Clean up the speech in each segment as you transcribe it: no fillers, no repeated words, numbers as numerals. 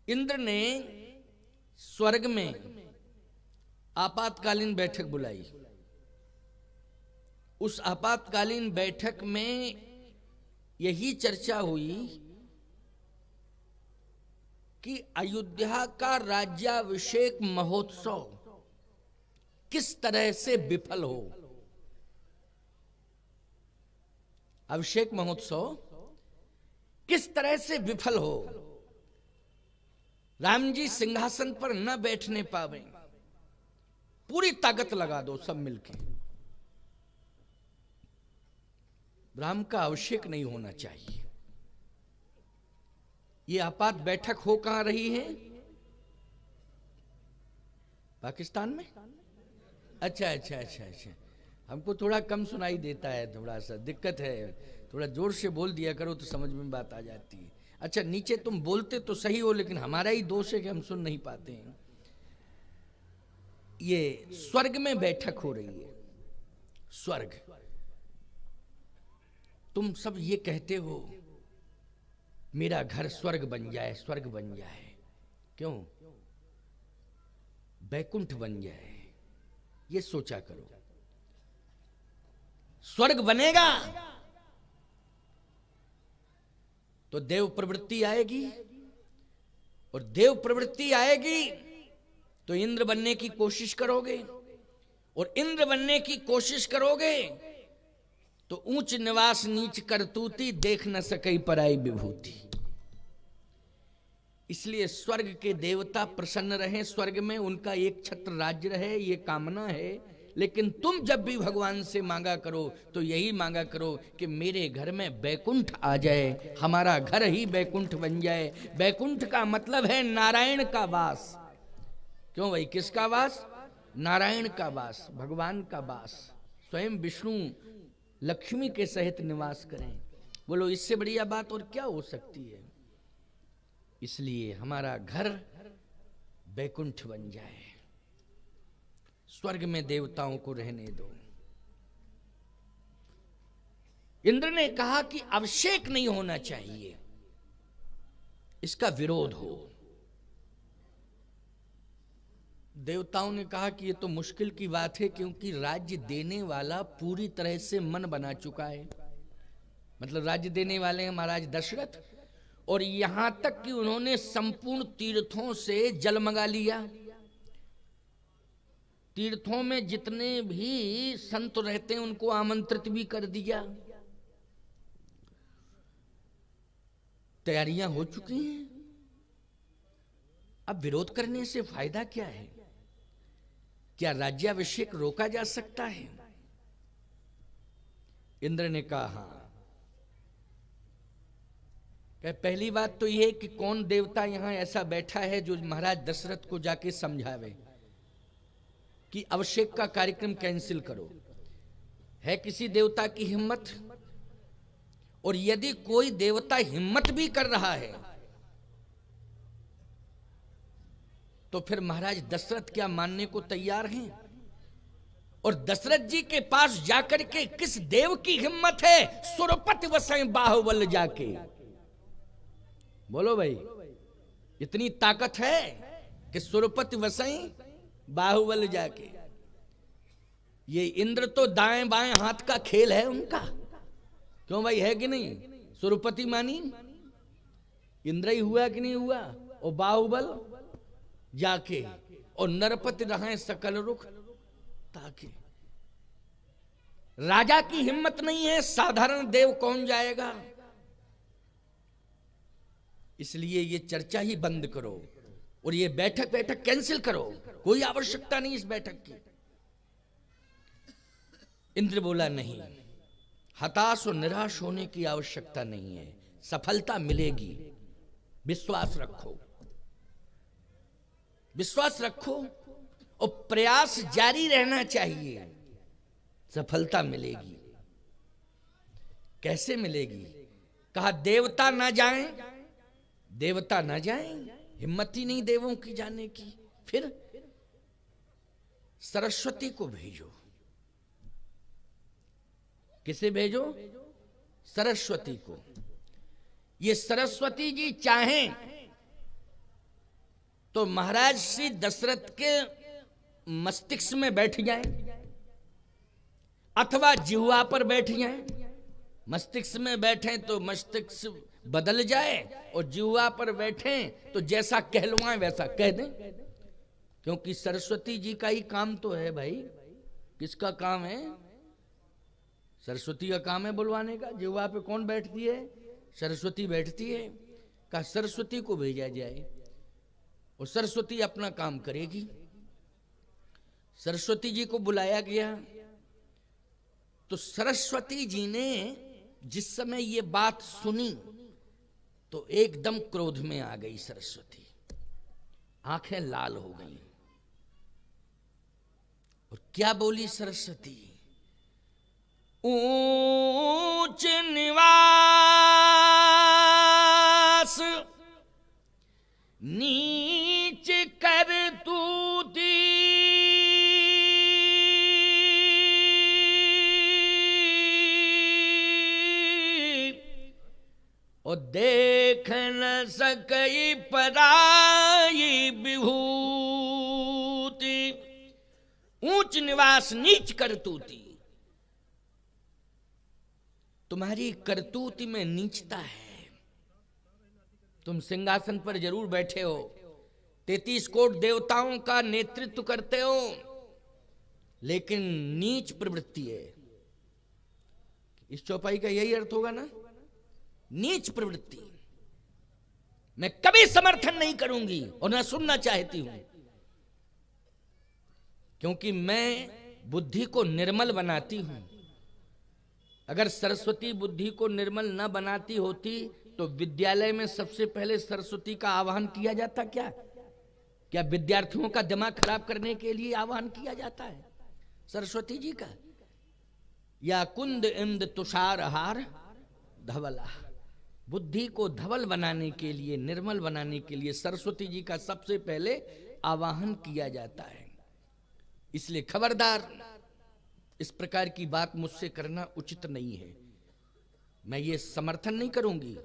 इंद्र ने स्वर्ग में आपातकालीन बैठक बुलाई। उस आपातकालीन बैठक में यही चर्चा हुई कि अयोध्या का राज्याभिषेक महोत्सव किस तरह से विफल हो। अभिषेक महोत्सव किस तरह से विफल हो, राम जी सिंहासन पर न बैठने पावे। पूरी ताकत लगा दो सब मिलके, राम का अभिषेक नहीं होना चाहिए। ये आपात बैठक हो कहां रही है? पाकिस्तान में। अच्छा अच्छा अच्छा अच्छा, हमको थोड़ा कम सुनाई देता है, थोड़ा सा दिक्कत है। थोड़ा जोर से बोल दिया करो तो समझ में बात आ जाती है। अच्छा, नीचे तुम बोलते तो सही हो, लेकिन हमारा ही दोष है कि हम सुन नहीं पाते हैं। ये स्वर्ग में बैठक हो रही है। स्वर्ग, तुम सब ये कहते हो मेरा घर स्वर्ग बन जाए, स्वर्ग बन जाए। क्यों? बैकुंठ बन जाए, ये सोचा करो। स्वर्ग बनेगा तो देव प्रवृत्ति आएगी, और देव प्रवृत्ति आएगी तो इंद्र बनने की कोशिश करोगे, और इंद्र बनने की कोशिश करोगे तो ऊंच निवास नीच करतूती, देख न सकई पराई विभूति। इसलिए स्वर्ग के देवता प्रसन्न रहे, स्वर्ग में उनका एक छत्र राज्य रहे, ये कामना है। लेकिन तुम जब भी भगवान से मांगा करो तो यही मांगा करो कि मेरे घर में बैकुंठ आ जाए, हमारा घर ही बैकुंठ बन जाए। बैकुंठ का मतलब है नारायण का वास। क्यों भाई? किसका वास? नारायण का वास, भगवान का वास। स्वयं विष्णु लक्ष्मी के सहित निवास करें। बोलो, इससे बढ़िया बात और क्या हो सकती है? इसलिए हमारा घर बैकुंठ बन जाए, स्वर्ग में देवताओं को रहने दो। इंद्र ने कहा कि अभिषेक नहीं होना चाहिए, इसका विरोध हो। देवताओं ने कहा कि ये तो मुश्किल की बात है, क्योंकि राज्य देने वाला पूरी तरह से मन बना चुका है। मतलब राज्य देने वाले हैं महाराज दशरथ, और यहां तक कि उन्होंने संपूर्ण तीर्थों से जल मंगा लिया। तीर्थों में जितने भी संत रहते हैं उनको आमंत्रित भी कर दिया। तैयारियां हो चुकी हैं। अब विरोध करने से फायदा क्या है? क्या राज्याभिषेक रोका जा सकता है? इंद्र ने कहा हां। पहली बात तो यह कि कौन देवता यहां ऐसा बैठा है जो महाराज दशरथ को जाके समझावे कि अभिषेक का कार्यक्रम कैंसिल करो? है किसी देवता की हिम्मत? और यदि कोई देवता हिम्मत भी कर रहा है तो फिर महाराज दशरथ क्या मानने को तैयार हैं? और दशरथ जी के पास जाकर के किस देव की हिम्मत है सुरपति वसई बाहुबल जाके? बोलो भाई, इतनी ताकत है कि सुरपति वसई बाहुबल जाके? ये इंद्र तो दाएं बाएं हाथ का खेल है उनका। क्यों भाई, है कि नहीं? सुरपति मानी इंद्र ही हुआ कि नहीं हुआ? और बाहुबल जाके, और नरपति रहे सकल रुख ताके। राजा की हिम्मत नहीं है, साधारण देव कौन जाएगा? इसलिए ये चर्चा ही बंद करो और ये बैठक कैंसिल करो। कोई आवश्यकता नहीं इस बैठक की। इंद्र बोला नहीं, हताश और निराश होने की आवश्यकता नहीं है, सफलता मिलेगी। विश्वास रखो, विश्वास रखो और प्रयास जारी रहना चाहिए, सफलता मिलेगी। कैसे मिलेगी? कहा देवता ना जाएं, देवता ना जाएं, हिम्मत ही नहीं देवों की जाने की। फिर सरस्वती को भेजो। किसे भेजो? सरस्वती को। ये सरस्वती जी चाहें तो महाराज श्री दशरथ के मस्तिष्क में बैठ जाए अथवा जिह्वा पर बैठ जाए। मस्तिष्क में बैठे तो मस्तिष्क बदल जाए और जिह्वा पर बैठे तो जैसा कहलवाएं वैसा कह दें, क्योंकि सरस्वती जी का ही काम तो है भाई। किसका काम है? सरस्वती का काम है बुलवाने का। जिह्वा पे कौन बैठती है? सरस्वती बैठती है। का सरस्वती को भेजा जाए और सरस्वती अपना काम करेगी। सरस्वती जी को बुलाया गया तो सरस्वती जी ने जिस समय ये बात सुनी तो एकदम क्रोध में आ गई सरस्वती, आंखें लाल हो गईं। और क्या बोली सरस्वती? ऊंच निवास नीच कर तूती, और देख न सकई पराई विभूति। ऊंच निवास नीच करतूती, तुम्हारी करतूती में नीचता है। तुम सिंहासन पर जरूर बैठे हो, 33 कोट देवताओं का नेतृत्व करते हो, लेकिन नीच प्रवृत्ति है। इस चौपाई का यही अर्थ होगा ना, नीच प्रवृत्ति। मैं कभी समर्थन नहीं करूंगी और न सुनना चाहती हूं, क्योंकि मैं बुद्धि को निर्मल बनाती हूं। अगर सरस्वती बुद्धि को निर्मल न बनाती होती तो विद्यालय में सबसे पहले सरस्वती का आवाहन किया जाता क्या? क्या विद्यार्थियों का दिमाग खराब करने के लिए आवाहन किया जाता है सरस्वती जी का? या कुंद इंद तुषार हार धवला, बुद्धि को धवल बनाने के लिए, निर्मल बनाने के लिए सरस्वती जी का सबसे पहले आवाहन किया जाता है। इसलिए खबरदार, इस प्रकार की बात मुझसे करना उचित नहीं है। मैं ये समर्थन नहीं करूंगी।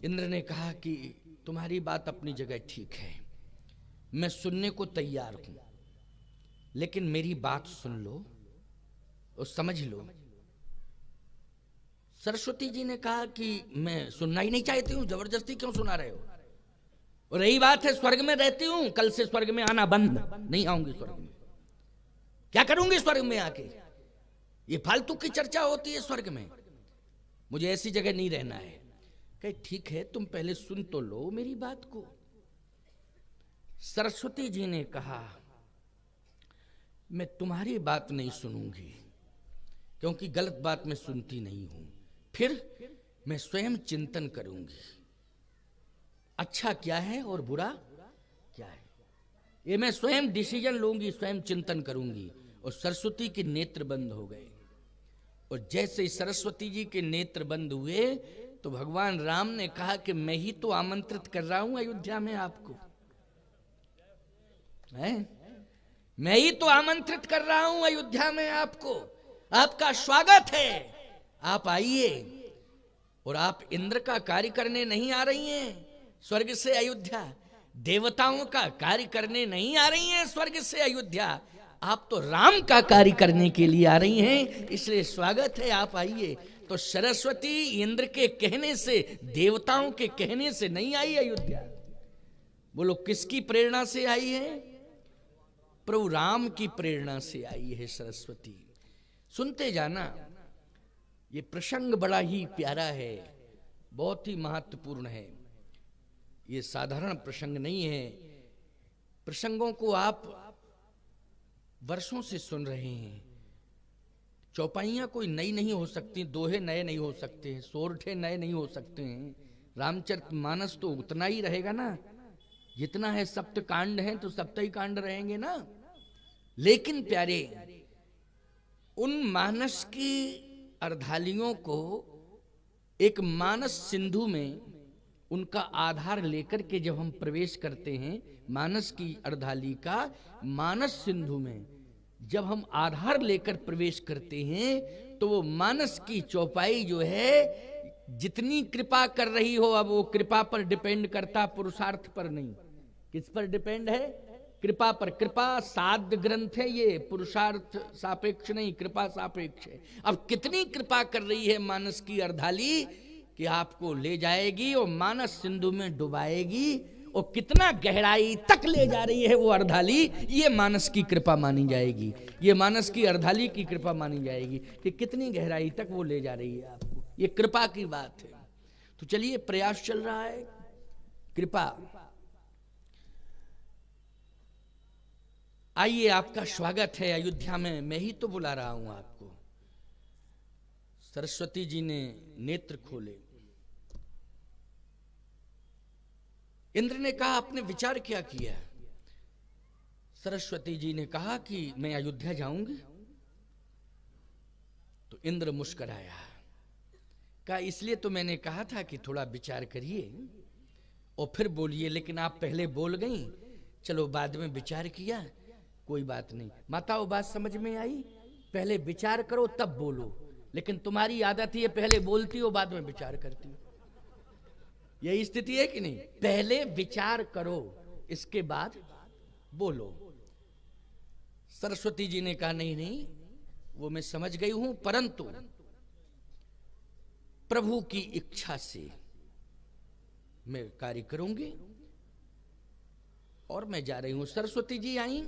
इंद्र ने कहा कि तुम्हारी बात अपनी जगह ठीक है, मैं सुनने को तैयार हूं, लेकिन मेरी बात सुन लो और समझ लो। सरस्वती जी ने कहा कि मैं सुनना ही नहीं चाहती हूं, जबरदस्ती क्यों सुना रहे हो? और रही बात है स्वर्ग में रहती हूं, कल से स्वर्ग में आना बंद, नहीं आऊंगी स्वर्ग में। क्या करूंगी स्वर्ग में आके? ये फालतू की चर्चा होती है स्वर्ग में, मुझे ऐसी जगह नहीं रहना है। कहे ठीक है, तुम पहले सुन तो लो मेरी बात को। सरस्वती जी ने कहा मैं तुम्हारी बात नहीं सुनूंगी, क्योंकि गलत बात मैं सुनती नहीं हूं। फिर मैं स्वयं चिंतन करूंगी, अच्छा क्या है और बुरा क्या है, ये मैं स्वयं डिसीजन लूंगी, स्वयं चिंतन करूंगी। और सरस्वती के नेत्र बंद हो गए। और जैसे ही सरस्वती जी के नेत्र बंद हुए तो भगवान राम ने कहा कि मैं ही तो आमंत्रित कर रहा हूं अयोध्या में आपको, है? मैं ही तो आमंत्रित कर रहा हूं अयोध्या में आपको, आपका स्वागत है, आप आइए। और आप इंद्र का कार्य करने नहीं आ रही हैं स्वर्ग से अयोध्या, देवताओं का कार्य करने नहीं आ रही हैं स्वर्ग से अयोध्या, आप तो राम का कार्य करने के लिए आ रही हैं, इसलिए स्वागत है, आप आइए। तो सरस्वती इंद्र के कहने से, देवताओं के कहने से नहीं आई अयोध्या। बोलो किसकी प्रेरणा से आई है? प्रभु राम की प्रेरणा से आई है सरस्वती। सुनते जाना, ये प्रसंग बड़ा ही प्यारा है, बहुत ही महत्वपूर्ण है। ये साधारण प्रसंग नहीं है। प्रसंगों को आप वर्षों से सुन रहे हैं। चौपाइयां कोई नई नहीं हो सकती, दोहे नए नहीं हो सकते, सोरठे नए नहीं हो सकते हैं। रामचरितमानस तो उतना ही रहेगा ना, जितना है सप्त कांड है तो सप्त ही कांड रहेंगे ना। लेकिन प्यारे, उन मानस की अर्धालियों को एक मानस सिंधु में उनका आधार लेकर के जब हम प्रवेश करते हैं, मानस की अर्धाली का मानस सिंधु में जब हम आधार लेकर प्रवेश करते हैं, तो वो मानस की चौपाई जो है जितनी कृपा कर रही हो, अब वो कृपा पर डिपेंड करता, पुरुषार्थ पर नहीं। किस पर डिपेंड है? कृपा पर। कृपा साध्य ग्रंथ है ये, पुरुषार्थ सापेक्ष नहीं, कृपा सापेक्ष है। अब कितनी कृपा कर रही है मानस की अर्धाली कि आपको ले जाएगी और मानस सिंधु में डुबाएगी, और कितना गहराई तक ले जा रही है वो अर्धाली, ये मानस की कृपा मानी जाएगी। ये मानस की अर्धाली की कृपा मानी जाएगी कि कितनी गहराई तक वो ले जा रही है आपको। ये कृपा की बात है। तो चलिए, प्रयास चल रहा है कृपा। आइए, आपका स्वागत है अयोध्या में। मैं ही तो बुला रहा हूं आपको। सरस्वती जी ने नेत्र खोले। इंद्र ने कहा, आपने विचार क्या किया? सरस्वती जी ने कहा कि मैं अयोध्या जाऊंगी। तो इंद्र मुस्कुराया, कहा इसलिए तो मैंने कहा था कि थोड़ा विचार करिए और फिर बोलिए, लेकिन आप पहले बोल गई। चलो, बाद में विचार किया, कोई बात नहीं। माताओं, बात समझ में आई? पहले विचार करो तब बोलो, लेकिन तुम्हारी आदत ये पहले बोलती हो बाद में विचार करती हो। यही स्थिति है कि नहीं? पहले विचार करो, इसके बाद बोलो। सरस्वती जी ने कहा, नहीं नहीं, वो मैं समझ गई हूं, परंतु प्रभु की इच्छा से मैं कार्य करूंगी और मैं जा रही हूं। सरस्वती जी आई।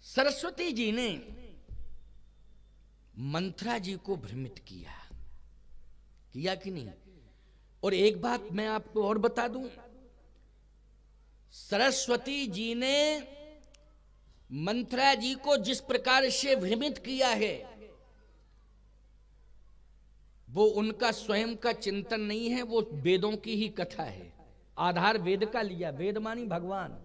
सरस्वती जी ने मंथरा जी को भ्रमित किया कि नहीं? और एक बात मैं आपको और बता दूं, सरस्वती जी ने मंथरा जी को जिस प्रकार से भ्रमित किया है, वो उनका स्वयं का चिंतन नहीं है, वो वेदों की ही कथा है। आधार वेद का लिया, वेद मानी भगवान।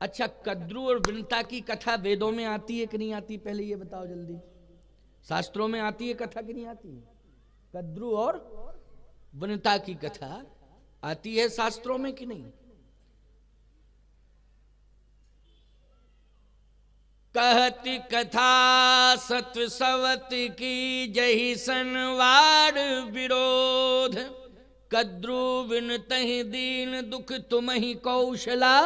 अच्छा, कद्रू और विनता की कथा वेदों में आती है कि नहीं आती? पहले ये बताओ जल्दी। शास्त्रों में आती है कथा कि नहीं आती? कद्रू और विनता की कथा आती है शास्त्रों में कि नहीं? कहती कथा सत्व सवति की, जही सनवार विरोध, कद्रू विनतहि दीन दुख तुम्हि कौशला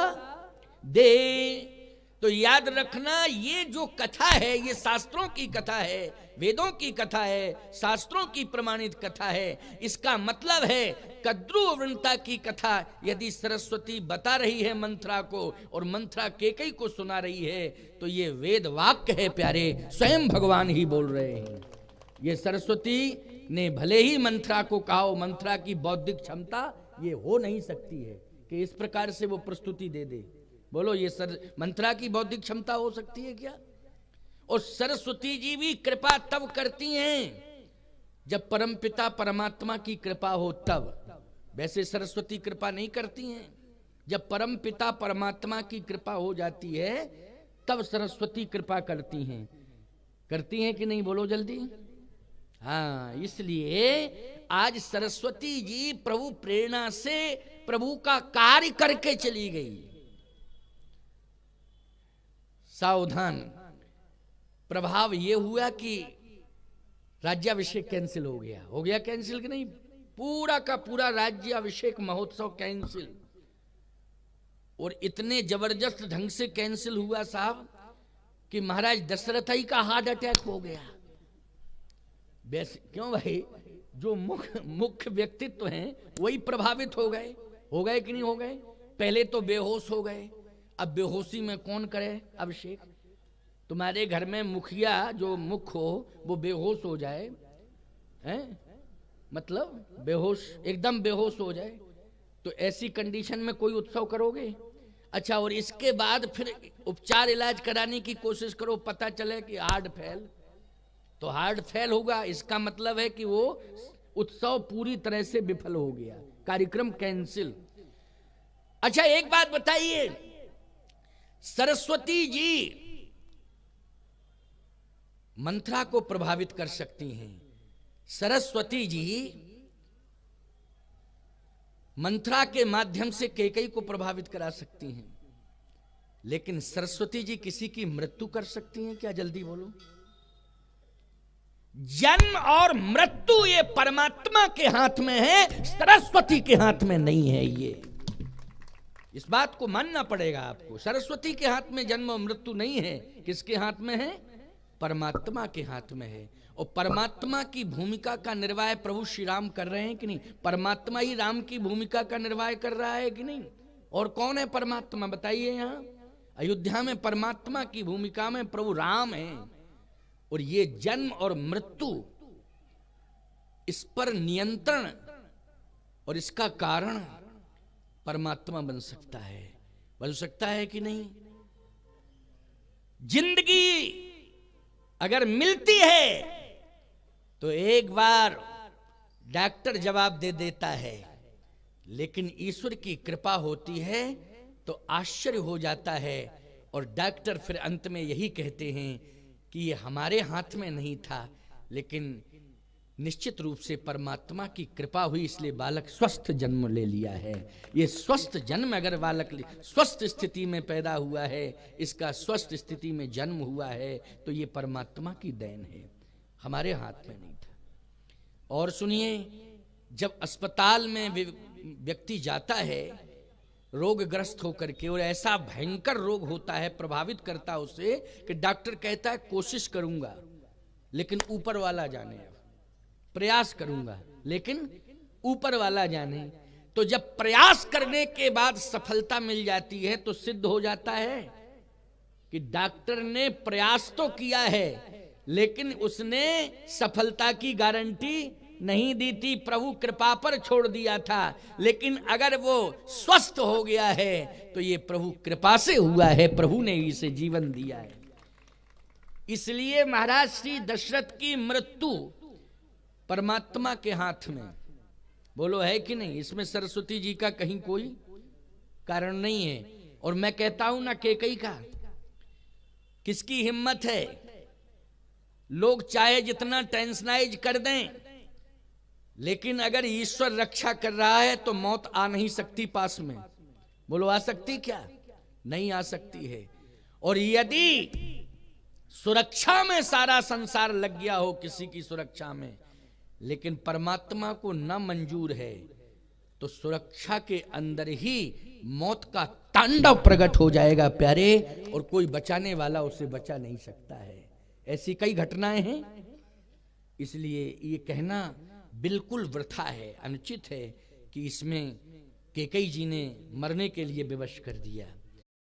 दे। तो याद रखना, ये जो कथा है ये शास्त्रों की कथा है, वेदों की कथा है, शास्त्रों की प्रमाणित कथा है। इसका मतलब है कद्रू वृंता की कथा यदि सरस्वती बता रही है मंथरा को और मंथरा केकई को सुना रही है, तो ये वेद वाक्य है प्यारे, स्वयं भगवान ही बोल रहे हैं। ये सरस्वती ने भले ही मंथरा को कहा, मंथरा की बौद्धिक क्षमता ये हो नहीं सकती है कि इस प्रकार से वो प्रस्तुति दे दे। बोलो, ये मंथरा की बौद्धिक क्षमता हो सकती है क्या? और सरस्वती जी भी कृपा तब करती हैं जब परमपिता परमात्मा की कृपा हो तब। वैसे सरस्वती कृपा नहीं करती हैं। जब परमपिता परमात्मा की कृपा हो जाती है तब सरस्वती कृपा करती हैं। करती हैं कि नहीं? बोलो जल्दी। हाँ, इसलिए आज सरस्वती जी प्रभु प्रेरणा से प्रभु का कार्य करके चली गई। सावधान, प्रभाव ये हुआ कि राज्याभिषेक कैंसिल हो गया। हो गया कैंसिल कि नहीं? पूरा का पूरा राज्याभिषेक महोत्सव कैंसिल। और इतने जबरदस्त ढंग से कैंसिल हुआ साहब कि महाराज दशरथ ही का हार्ट अटैक हो गया। क्यों भाई? जो मुख्य व्यक्तित्व हैं वही प्रभावित हो गए। हो गए कि नहीं हो गए? पहले तो बेहोश हो गए, अब बेहोशी में कौन करे अभिषेक? तुम्हारे घर में मुखिया जो मुख्य हो वो बेहोश हो जाए, हैं? मतलब बेहोश, एकदम बेहोश हो जाए, तो ऐसी कंडीशन में कोई उत्सव करोगे? अच्छा, और इसके बाद फिर उपचार इलाज कराने की कोशिश करो, पता चले कि हार्ट फेल, तो हार्ट फेल होगा, इसका मतलब है कि वो उत्सव पूरी तरह से विफल हो गया, कार्यक्रम कैंसिल। अच्छा, एक बात बताइए, सरस्वती जी मंथरा को प्रभावित कर सकती हैं। सरस्वती जी मंथरा के माध्यम से कैकेयी को प्रभावित करा सकती हैं, लेकिन सरस्वती जी किसी की मृत्यु कर सकती हैं क्या? जल्दी बोलो। जन्म और मृत्यु ये परमात्मा के हाथ में है, सरस्वती के हाथ में नहीं है। ये इस बात को मानना पड़ेगा आपको। सरस्वती के हाथ में जन्म और मृत्यु नहीं है। किसके हाथ में है? परमात्मा के हाथ में है। और परमात्मा की भूमिका का निर्वाह प्रभु श्री राम कर रहे हैं कि नहीं? परमात्मा ही राम की भूमिका का निर्वाह कर रहा है कि नहीं? और कौन है परमात्मा बताइए? यहाँ अयोध्या में परमात्मा की भूमिका में प्रभु राम है। और ये जन्म और मृत्यु, इस पर नियंत्रण और इसका कारण परमात्मा बन सकता है। बन सकता है कि नहीं? जिंदगी अगर मिलती है तो एक बार डॉक्टर जवाब दे देता है, लेकिन ईश्वर की कृपा होती है तो आश्चर्य हो जाता है। और डॉक्टर फिर अंत में यही कहते हैं कि ये हमारे हाथ में नहीं था, लेकिन निश्चित रूप से परमात्मा की कृपा हुई, इसलिए बालक स्वस्थ जन्म ले लिया है। ये स्वस्थ जन्म अगर बालक स्वस्थ स्थिति में पैदा हुआ है, इसका स्वस्थ स्थिति में जन्म हुआ है, तो ये परमात्मा की देन है, हमारे हाथ में नहीं था। और सुनिए, जब अस्पताल में व्यक्ति जाता है रोगग्रस्त होकर के, और ऐसा भयंकर रोग होता है, प्रभावित करता है उसे, कि डॉक्टर कहता है कोशिश करूंगा लेकिन ऊपर वाला जाने, प्रयास करूंगा लेकिन ऊपर वाला जाने। तो जब प्रयास करने के बाद सफलता मिल जाती है तो सिद्ध हो जाता है कि डॉक्टर ने प्रयास तो किया है, लेकिन उसने सफलता की गारंटी नहीं दी थी, प्रभु कृपा पर छोड़ दिया था। लेकिन अगर वो स्वस्थ हो गया है तो ये प्रभु कृपा से हुआ है, प्रभु ने इसे जीवन दिया है। इसलिए महाराज श्री दशरथ की मृत्यु परमात्मा के हाथ में, बोलो है कि नहीं? इसमें सरस्वती जी का कहीं कोई कारण नहीं है। और मैं कहता हूं ना, कैकेयी का किसकी हिम्मत है? लोग चाहे जितना टेंशनाइज कर दें, लेकिन अगर ईश्वर रक्षा कर रहा है तो मौत आ नहीं सकती पास में। बोलो आ सकती क्या? नहीं आ सकती है। और यदि सुरक्षा में सारा संसार लग गया हो, किसी की सुरक्षा में, लेकिन परमात्मा को न मंजूर है, तो सुरक्षा के अंदर ही मौत का तांडव प्रकट हो जाएगा प्यारे, और कोई बचाने वाला उसे बचा नहीं सकता है। ऐसी कई घटनाएं हैं। इसलिए ये कहना बिल्कुल वृथा है, अनुचित है कि इसमें कैकेयी जी ने मरने के लिए विवश कर दिया।